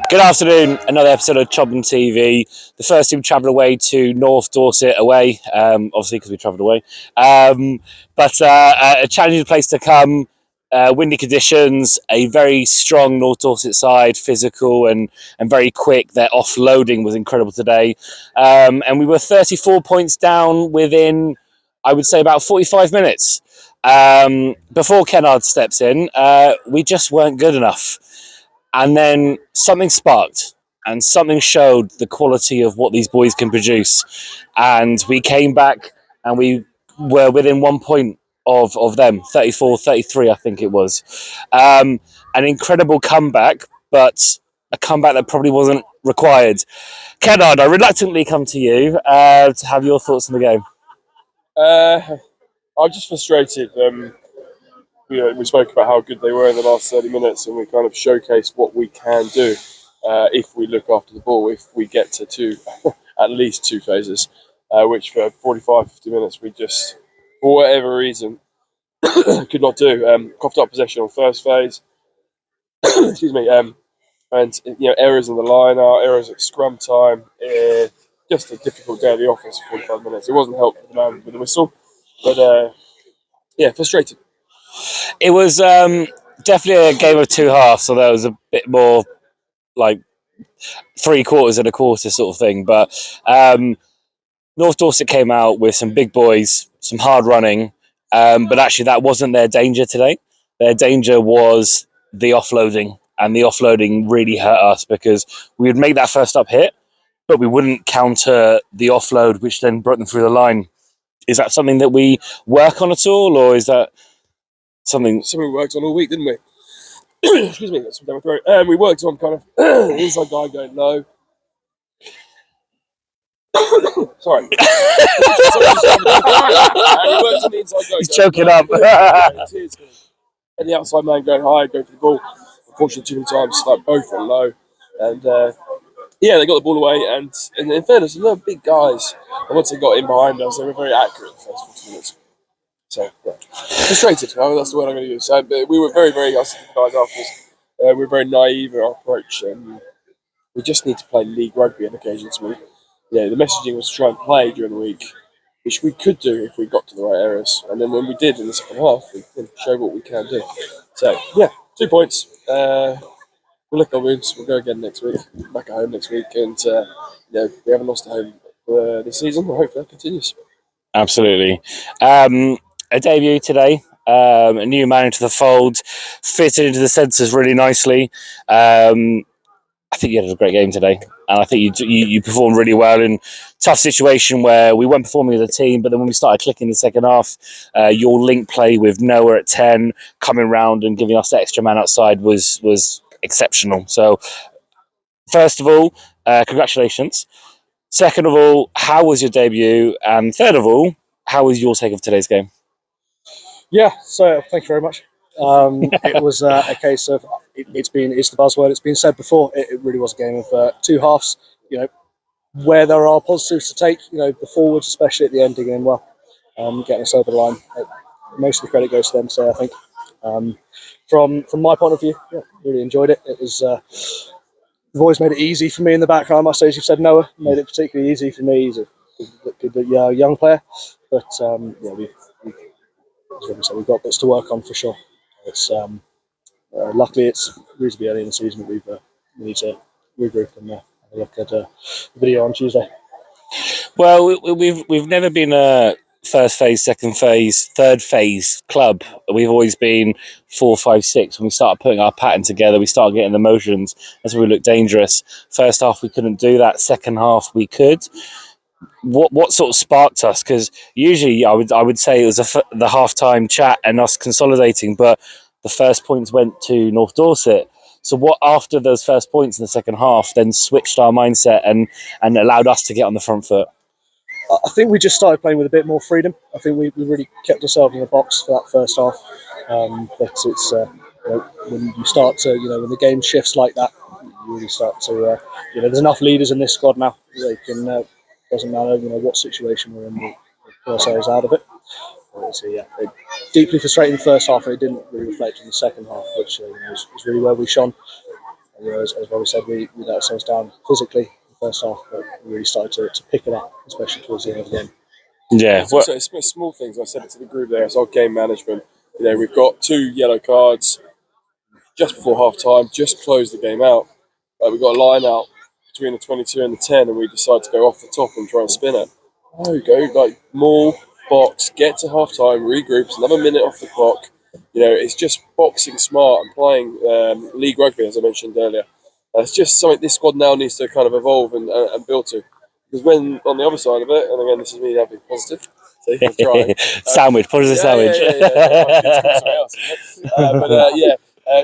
Good afternoon, another episode of Chobham TV. The first team travelled away to North Dorset away, obviously because we travelled away. But a challenging place to come, windy conditions, a very strong North Dorset side, physical and very quick. Their offloading was incredible today. And we were 34 points down within, I would say, about 45 minutes. Before Kennard steps in, we just weren't good enough. And then something sparked and something showed the quality of what these boys can produce. And we came back and we were within 1 point of them, 34-33, I think it was. An incredible comeback, but a comeback that probably wasn't required. Kennard, I reluctantly come to you to have your thoughts on the game. I'm just frustrated. We spoke about how good they were in the last 30 minutes, and we kind of showcased what we can do if we look after the ball, if we get to at least two phases, which for 45, 50 minutes we just, for whatever reason, could not do. Coughed up possession on first phase, excuse me, and errors in the line out, errors at scrum time. Just a difficult day at the office for 45 minutes. It wasn't helped with the man with the whistle, but frustrated. It was definitely a game of two halves, so there was a bit more like 3/4 and a quarter sort of thing. But North Dorset came out with some big boys, some hard running, but actually that wasn't their danger today. Their danger was the offloading, and the offloading really hurt us because we would make that first up hit, but we wouldn't counter the offload, which then brought them through the line. Is that something that we work on at all, or is that something we worked on all week, didn't we? Excuse me, that's down my throat. We worked on kind of the inside guy going low. Sorry. We worked on the inside guy. He's choking up. And the outside man going high, going for the ball. Unfortunately, too many times, like both went low. And they got the ball away. And in fairness, they were big guys. And once they got in behind us, they were very accurate in the first 40 minutes. So, frustrated. That's the word I'm going to use. But we were very, very, I said to the guys afterwards, we were very naive in our approach. We just need to play league rugby on occasions. The messaging was to try and play during the week, which we could do if we got to the right areas. And then when we did in the second half, we showed what we can do. So, 2 points. We'll lick our wounds. We'll go again next week. Back at home next week. And, we haven't lost at home this season. Well, hopefully that continues. Absolutely. A debut today, a new man into the fold, fitted into the centres really nicely. I think you had a great game today, and I think you performed really well in a tough situation where we weren't performing as a team, but then when we started clicking in the second half, your link play with Noah at 10, coming round and giving us the extra man outside was exceptional. So, first of all, congratulations. Second of all, how was your debut? And third of all, how was your take of today's game? Yeah, so thank you very much. It was a case of it's the buzzword. It's been said before. It really was a game of two halves. Where there are positives to take. The forwards, especially at the end, doing well, getting us over the line. Most of the credit goes to them. So I think from my point of view, really enjoyed it. It was. You've always made it easy for me in the background. I must say, as you said, Noah made it particularly easy for me. He's a good young player, but we've got bits to work on for sure. It's luckily it's reasonably early in the season. We need to regroup and have a look at the video on Tuesday. Well, we've never been a first phase, second phase, third phase club. We've always been 4, 5, 6. When we started putting our pattern together, we started getting the motions. That's where we looked dangerous. First half we couldn't do that. Second half we could. What sort of sparked us? Because usually I would say it was the halftime chat and us consolidating, but the first points went to North Dorset. So what after those first points in the second half then switched our mindset and allowed us to get on the front foot? I think we just started playing with a bit more freedom. I think we really kept ourselves in the box for that first half. But it's when you start to when the game shifts like that, you really start to there's enough leaders in this squad now. They can. Doesn't matter, what situation we're in, we'll pull ourselves out of it. It deeply frustrating the first half, and it didn't really reflect in the second half, which was really where we shone. as Robbie said, we let ourselves down physically in the first half, but we really started to pick it up, especially towards the end of the game. Yeah, It's also it's small things. I said it to the group there. It's our game management. We've got 2 yellow cards just before half time. Just closed the game out. We've got a line out between the 22 and the 10, and we decide to go off the top and try and spin it. No, go maul, box, get to half time, regroup. It's another minute off the clock. It's just boxing smart and playing league rugby, as I mentioned earlier. It's just something this squad now needs to kind of evolve and build to. Because when on the other side of it, and again, this is me having positive. So I'm trying. Sandwich, positive sandwich.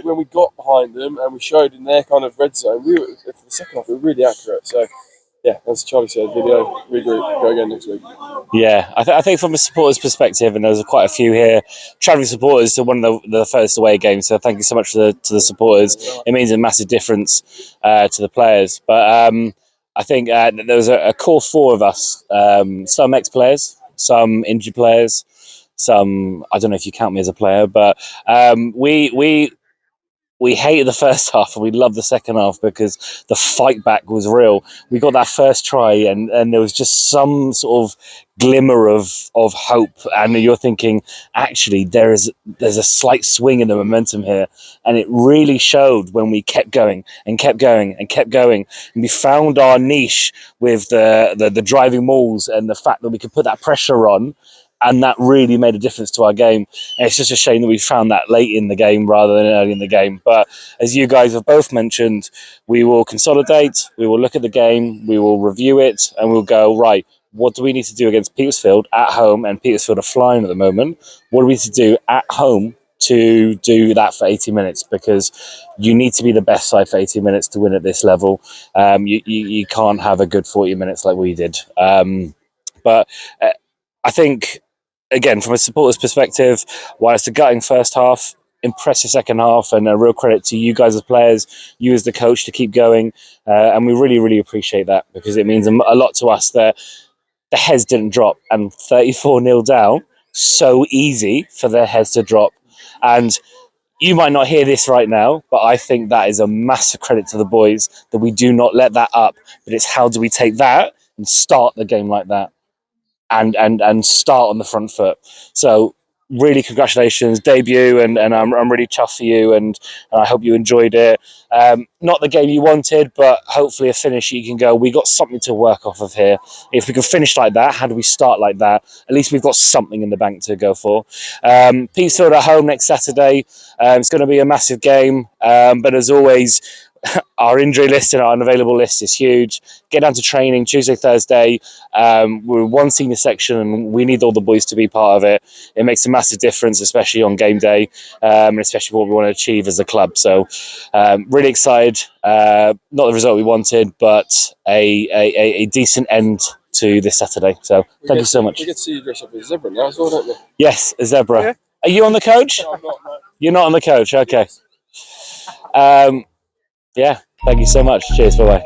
When we got behind them and we showed in their kind of red zone, for the second half, we were really accurate. So, yeah, as Charlie said, video, regroup, go again next week. Yeah, I think from a supporters' perspective, and there's quite a few here, travelling supporters to one of the first away games. So thank you so much to the supporters. It means a massive difference to the players. But I think there was a core 4 of us, some ex-players, some injured players, some, I don't know if you count me as a player, but we hated the first half and we loved the second half because the fight back was real. We got that first try and there was just some sort of glimmer of hope, and you're thinking, actually, there's a slight swing in the momentum here, and it really showed when we kept going and kept going and kept going, and we found our niche with the driving mauls and the fact that we could put that pressure on. And that really made a difference to our game. And it's just a shame that we found that late in the game rather than early in the game. But as you guys have both mentioned, we will consolidate, we will look at the game, we will review it, and we'll go, right, what do we need to do against Petersfield at home? And Petersfield are flying at the moment. What do we need to do at home to do that for 80 minutes? Because you need to be the best side for 80 minutes to win at this level. You can't have a good 40 minutes like we did. But I think, again, from a supporter's perspective, while it's a gutting first half, impressive second half, and a real credit to you guys as players, you as the coach, to keep going. And we really, really appreciate that, because it means a lot to us that the heads didn't drop, and 34-0 down, so easy for their heads to drop. And you might not hear this right now, but I think that is a massive credit to the boys, that we do not let that up. But it's how do we take that and start the game like that? And start on the front foot. So really congratulations, debut, and I'm really chuffed for you, and I hope you enjoyed it. Not the game you wanted, but hopefully a finish you can go, we got something to work off of here. If we can finish like that, how do we start like that? At least we've got something in the bank to go for. Petersfield at home next Saturday. It's going to be a massive game, but as always, our injury list and our unavailable list is huge. Get down to training Tuesday, Thursday. We're one senior section and we need all the boys to be part of it. It makes a massive difference, especially on game day, and especially what we want to achieve as a club. So really excited. Not the result we wanted, but a decent end to this Saturday. So thank you so much. We get to see you dress up as a zebra now as well, don't we? Yes, a zebra. Yeah. Are you on the coach? No, I'm not, no. You're not on the coach? Okay. Yeah, thank you so much. Cheers. Bye-bye.